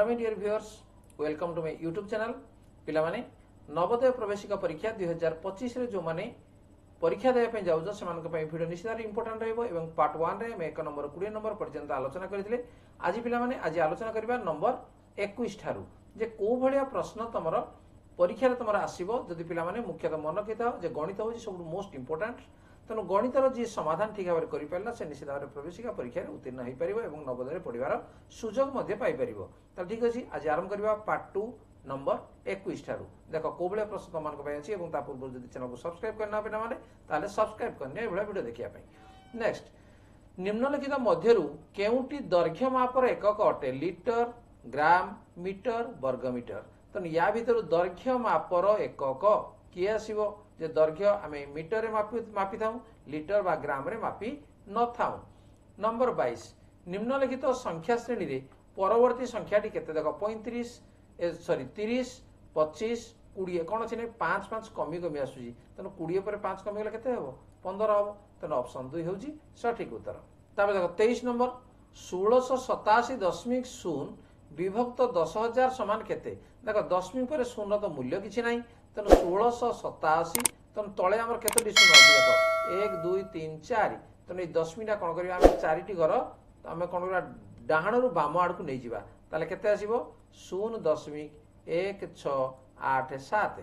my dear viewers, welcome to my YouTube channel. पिलामाने Navodaya प्रवेशिका परीक्षा 2025 रे जो माने परीक्षा देय पे जाउछ सेमान के पे वीडियो निश्चित इंपोर्टेंट रहबो एवं पार्ट 1 रे मैं 1 नंबर 20 नंबर पर्यंत आलोचना करथिले। आज पिलामाने आज आलोचना करबा नंबर 21 ठारू जे को भलिया प्रश्न तमरो परीक्षा रे तमरो आसीबो जदि पिलामाने मुख्यतः मन केता जे गणित होची सब मोस्ट इंपोर्टेंट तेणु गणितर जी समाधान ठीक भाव में कर से निश्चित भाव में प्रवेशिका परीक्षा उत्तीर्ण हो पार और नवोदय पढ़ार सुजोग पार। ठीक अच्छे आज आरंभ करवा पार्ट 2 नंबर 21 ठारू देख कौ भाया प्रश्न तुम अच्छी पूर्व जब चैनल को सब्सक्राइब करना पे सब्सक्राइब करने वीडियो देखा। नेक्स्ट निम्नलिखित मध्यरु केउटी दैर्घ्य मापर एकक अटे लीटर ग्राम मीटर वर्गमीटर तेणु या भीतर दैर्घ्य मापर एकक किए आसो जे दैर्घ्य आम मीटर रे मापी था लीटर बा ग्राम रे मापी न था। नंबर 22 निम्नलिखित संख्या श्रेणी रे परवर्ती संख्याटी केते देख 35 30 25 20 कौन अच्छे 5 5 कमी कमी आसूची तेणु 20 पर 5 कमी गले केते हेबो 15 हेबो तेणु ऑप्शन 2 होउची सठिक उत्तर। तापर देख 23 नंबर 1687.0 विभक्त 10,000 समान केते देख दशमिक पर शून्य तो मूल्य किछि नाही तेणु 1687 तेणु तले आमर केतोटी शून्य अछि देख 1 2 3 4 तेणु दशमिटा कौन करबा आम चारिटी घर आम कौन करबा डाहाण रु बाम आड़ को नहीं जिबा ताले केते आसीबो 0.1687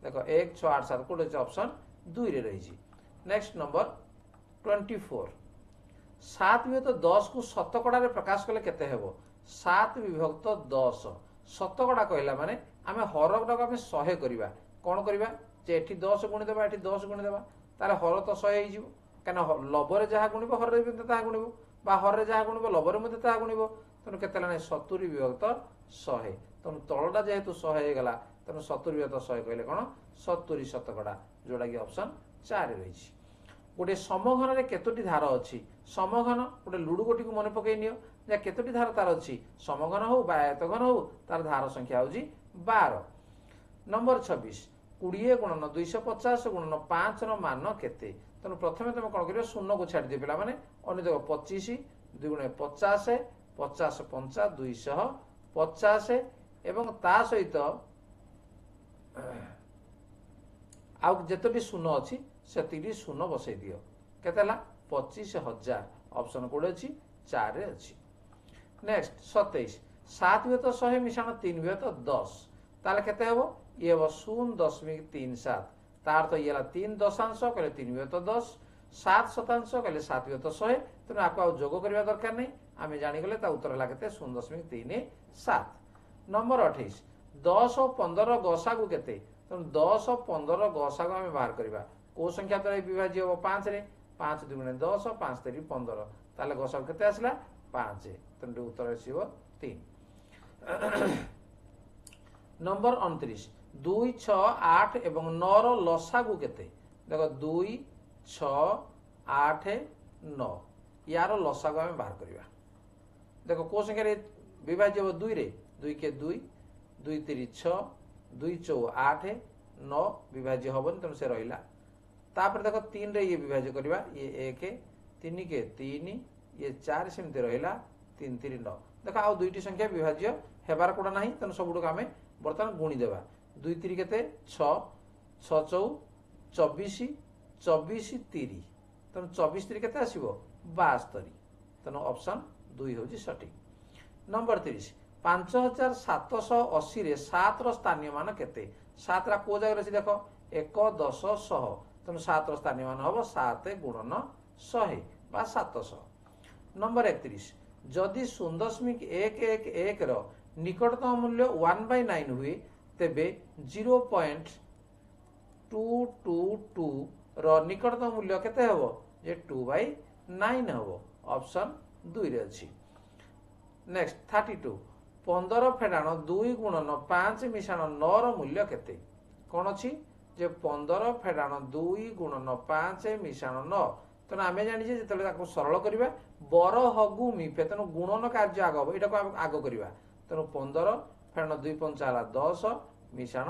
देख 1687 कोड अछि ऑप्शन 2 रे रहिछि। नेक्स्ट नंबर 24 7 विभक्त 10 को शतकड़ा रे प्रकाश कले केते हेबो 7 विभक्त 10 शतकड़ा कहला माने आमे हरकटा को आमे 100 करबा कौन करबा जे एठी 10 गुणी देबा एठी 10 गुणी देबा ताले हर तो 100 हे जिवो काना लबरे जहा गुणिबो हर रे बिंदु ताहा गुणिबो बा हर रे जहा गुणिबो लबरे मध्ये ताहा गुणिबो तनु केते लाने 70 विभक्त 100 तनु तळटा जेहेतु 100 हे गला तनु 70 विभक्त 100 कहले कोन 70 शतकड़ा जोडा कि ऑप्शन 4 रे रहिछि। गोटे समघन रे केतोटी धार अछि समघन गोटे लुडु गोटी को मन पकई नियो जे केतोटी धार तार अछि समघन हो बा आयतघन हो तार धार संख्या होजी 12। नंबर 26 20 गुणन 250 गुणन 5 रो मान केते तेणु प्रथमे तुम कौन कर शून्य को छाड़ दियो पिला माने अन्य देख 25 2 गुणे 50 50 5 250 एवं ता सहित आउ जतोटी शून्य अछि सेतिटी शून्य बसई दियो केतेला 25,000 ऑप्शन कोड अछि 4 रे अछि। नेक्स्ट 27 7 विभक्त 100 मिशाण 3 विभक्त 10 ताले केते हेबो ये 0.37 तार तो ये 3 दशांश कहले 3 विभक्त 10 7 शतांश कहले 7 विभक्त 100 तेणु आपको जोग करबा दरकार नहीं आमे जानि गले ता उत्तर लागते 0.37। नंबर 28 10 और 15 गसागु केते तेणु 10 और 15 गसागु आमे बाहर करबा को संख्या द्वारा विभाज्य हो 5 रे 5 2 गुणे 10 5 3 15 ताले गसागु केते आसला 5 तेणु उत्तर आसीबो 3। नंबर 29 2 6 8 एवं 9 रो लसागु केते देख 2 6 8 9 यार लसागु आमे बाहर करबा देख को संख्या रे विभाज्य हो 2 रे 2 के 2 2 3 6 2 4 8 9 विभाज्य होबन तेणु से रहिला तापर देख 3 रे ये विभाज्य करबा ये 1 3 के 3 ये 4 सेमते रहिला 3 3 9 देख आ दुईटी संख्या विभाज्य हेबार कोडा नाही तेणु सबुडो आमे बर्तमान गुणी देबा 2 3 केते 6 6 24 24 30 तेणु 24 3 केते आसीबो 72 तेणु ऑप्शन 2 होजी सठिक। नंबर 30 5780 रे 7 रो स्थानीय मान केते 7 रा को जगह रछि देखो 1 10 100 तेणु 7 रो स्थानीय मान होबो 7 गुणन 100 बा 700। नंबर 31 जदि 0.111 रो निकटतम मूल्य 1/9 हुए तेबे 0.222 रो निकटतम मूल्य केते हेबो जे 2/9 हेबो ऑप्शन 2 रे अछि। नेक्स्ट 32 15 फेडाण 2 गुणन 5 मिशाण 9 रो मूल्य केते कोन अछि जे 15 फेडाण 2 गुणन 5 मिशाण 9 तेणु आमे जानि जे जतले ताको सरल करबा बर हगु मिफे तेणु गुणन कार्य आग हो एटा को आग करबा तेणु 15 फेडाण 2 5 10 मिशाण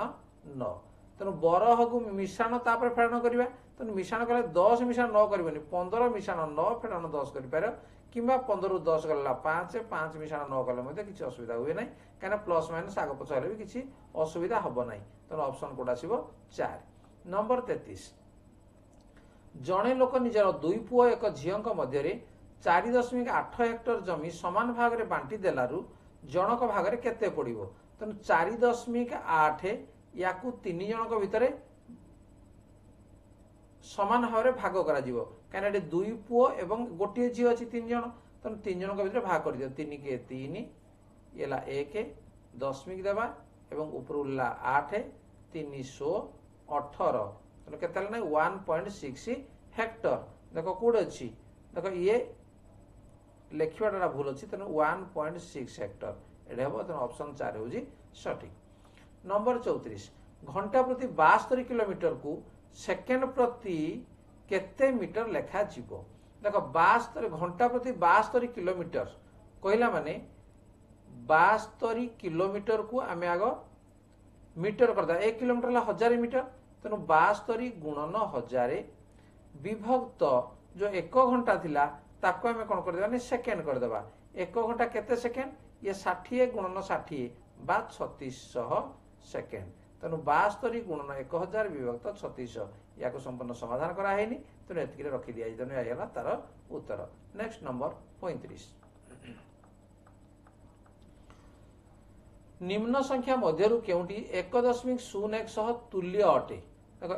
9 तेणु बर हगु मिशाण तापर फेडाण करबा तेणु मिशाण कले 10 मिशाण 9 करबेनी 15 मिशाण 9 फेडाण 10 कर पार किंबा 15 रु 10 गला 5 5 मिशाण 9 कले मध्ये किछि असुविधा हुए नै काना प्लस माइनस आगे पछ हले भी किछि असुविधा हबो नै तेणु ऑप्शन कोड आसीबो 4 नंबर 33 जणे लोक निजर दुई पुओ एक झियंक मध्यरे 4.8 हेक्टर जमी समान भाग रे बांटी देलारु जनक भाग रे केते पड़िबो तेणु 4.8 याकू 3 जनक भितरे समान भाव में भाग करा जीवो काना एटे दुई पुओ एवं गोटे झी अच्छी 3 जन तेणु 3 जनक भितर भाग कर दियो 3 के 3 येला 1 दशमिक देवा एवं ऊपर उल्ला 8 318 तेणु केते ना 1.6 हेक्टर देखो कोड अच्छी देखो ये लिखवाटा भूल अच्छी तेणु 1.6 हेक्टर एडे हम तेणु ऑप्शन 4 हो सठिक नंबर 34 घंटा प्रति 72 किलोमीटर को सेकेंड प्रति केते मीटर लेखा जीवो देखो 72 घंटा प्रति 72 किलोमीटर कहला माने 72 किलोमीटर को आमे आगो मीटर करदा 1 किलोमीटर ला 1000 मीटर तेणु 72 गुणन 1000 विभक्त जो 1 घंटा थिला ताको आमे कोन कर देबा सेकेंड कर देबा 1 घंटा केते सेकेंड ये 60 गुणन 60 बा 3600 सेकेंड तेणु 72 गुणन 1000 विभक्त 3600 या संपूर्ण समाधान करा है तेणु एतिक रखी दिया तेणु यह तार उत्तर नेक्स्ट नंबर 35 निम्न संख्या मध्यरु केउटी 1.01 सह तुल्य अटे देखो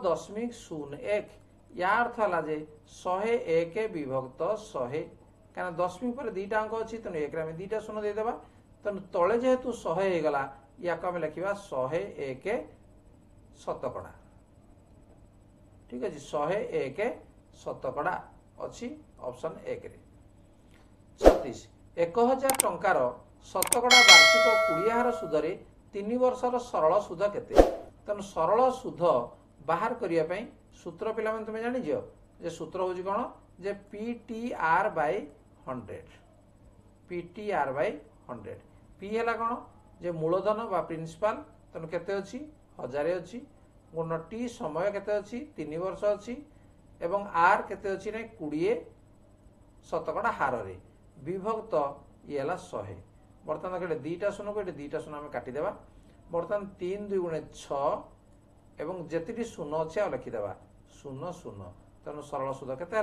1.01 या अर्थ है जे 101 विभक्त 100 क्या दशमिक पर 2टा अंक अच्छी तेणु 1 आम 2टा शून्य देदेबा तेणु तले जेहेतु 100 होगला या आम लिखा 101 शतकड़ा ठीक अच्छे 101 शतकड़ा अच्छी ऑप्शन 1 रे 36 1000 टंकार शतकड़ा वार्षिक 20 हार सुधरे 3 वर्षर सरल सुध केते तेणु सरल सुध बाहर करने सूत्र पिला तुम जान जे सूत्र हूँ कौन जे PTR by 100 PTR by 100 P है कौन जे मूलधन बा प्रिंसिपाल तेणु केते अच्छी 1000 अच्छी गुण टी समय केते अच्छी 3 वर्ष अच्छी एवं आर केते अच्छी ना 20 शतकड़ा हार रे विभक्त ये 100 बर्तमान देखो 2टा शून्य को 2टा शून्य आम काटिदेवा बर्तमान 3 2 गुणे 6 एवं जेति शून्य अच्छे आ लिखिदेवा 0 0 तेणु सरल सुध केते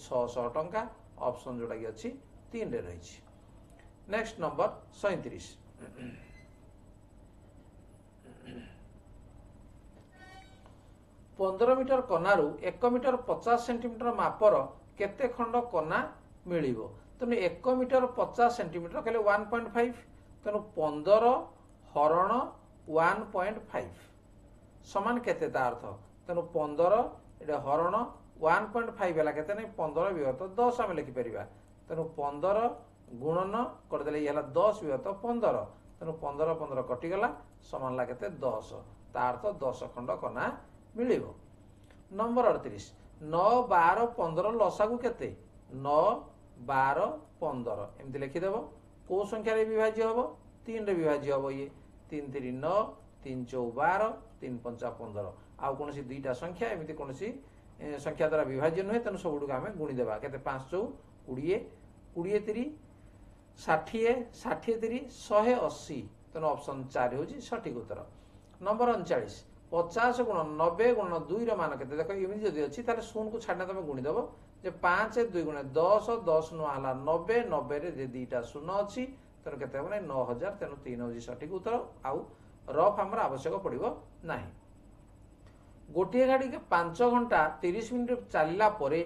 600 टंका ऑप्शन जोटा कि अच्छी 3 रे रही नेक्स्ट नंबर 37 15 मीटर कनारू 1 मीटर 50 सेंटीमीटर मापर केते खंड कना मिलिबो तेणु 1 मीटर 50 सेंटीमीटर कहले 1.5 तेणु 15 हरण 1.5 समान केते ता अर्थ तेणु 15 एटा हरण 1.5 है केते नहीं 15 विभक्त 10 आम लिखिपर तेणु 15 गुणन करदे ये 10 विभक्त 15 तेणु 15 15 कटिगला समान ला केते 10 ता अर्थ 10 खंड कना मिलिबो नंबर 38 9 12 15 लसागु केते 9 12 15 एमती लिखिदेव को संख्या रे विभाज्य हबो 3 रे विभाज्य हबो ये 3 3 9 3 4 12 3 5 15 आउ कौन सी 2टा संख्या एमती कौन सी संख्या द्वारा विभाज्य नुहे तेणु सब आम गुणीदेवा के 5 4 20 20 3 60 60 3 180 तेणु ऑप्शन 4 हूँ सठिक उत्तर नंबर 39 50 गुण 90 गुण 2 मान के देख एमती जदि अच्छी ताले 0 को छाड़ना तुम गुणीदेव जे 5 2 गुणे 10 10 नुआ 90 90 रे 2टा शून्य अच्छी तेणु के 9000 तेणु 3 हूँ सठिक उत्तर आउ रफ आमर आवश्यक पड़ो ना गोटे गाड़ी के 5 घंटा 30 मिनिट चलला परे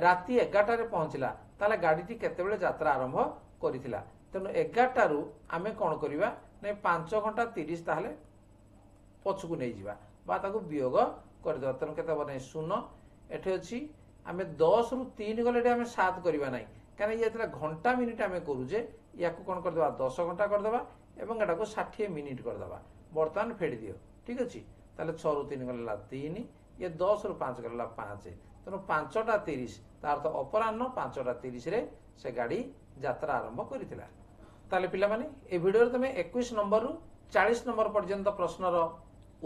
राति 11 रे पहुंचला ताले गाड़ी केतेबेले यात्रा आरंभ करिथिला तेणु 11 रु आमे कोन करिबा नै 5 घंटा 30 ताहले पछकु नै जिबा बा ताकू वियोग कर दो तेणु केते बने 0 एठे अछि आमे 10 रु 3 गले आमे 7 करिबा नै कारण ये घंटा मिनिट आमे करू जे याकू कोन कर देबा 10 घंटा कर देबा एवं एटा को 60 मिनिट कर देबा वर्तमान फेडी दियो ठीक अछि ताले 6 रु 3 गला 3 ये 10 रु 5 गला 5 तेणु 5टा 30 तार तो अपराह्न 5टा 30 रे से गाड़ी यात्रा आरंभ करिथिला ताले पिला माने ए वीडियो रे तमे 21 नंबर रु 40 नंबर पर्यंत प्रश्नर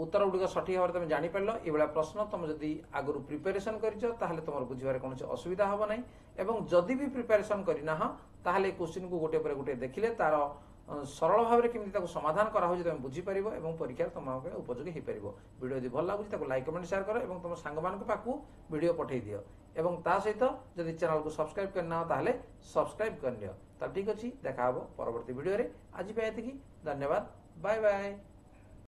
उत्तर गुड़िक सठिक भाव तुम जापर ये प्रश्न तुम जदि आगु प्रिपेरेसन कर तुम बुझे कौन असुविधा हम ना और जदि भी प्रिपेरेसन करना ताहले क्वेश्चन को गोटे पर गोटे देखिले तार सरल भाव में केमी समाधान कराऊँ तुम बुझीपर और परीक्षा तुम उपयोगी हो पार वीडियो यदि भल लगुच लाइक कमेंट शेयर कर और तुम सांग मान पाखु वीडियो पठे दियो और ता सहित जदि चैनल को सब्सक्राइब करना ताहले सब्सक्राइब कर नियो। तो ठीक अच्छे देखा परवर्ती वीडियो रे आज पे धन्यवाद बाय बाय।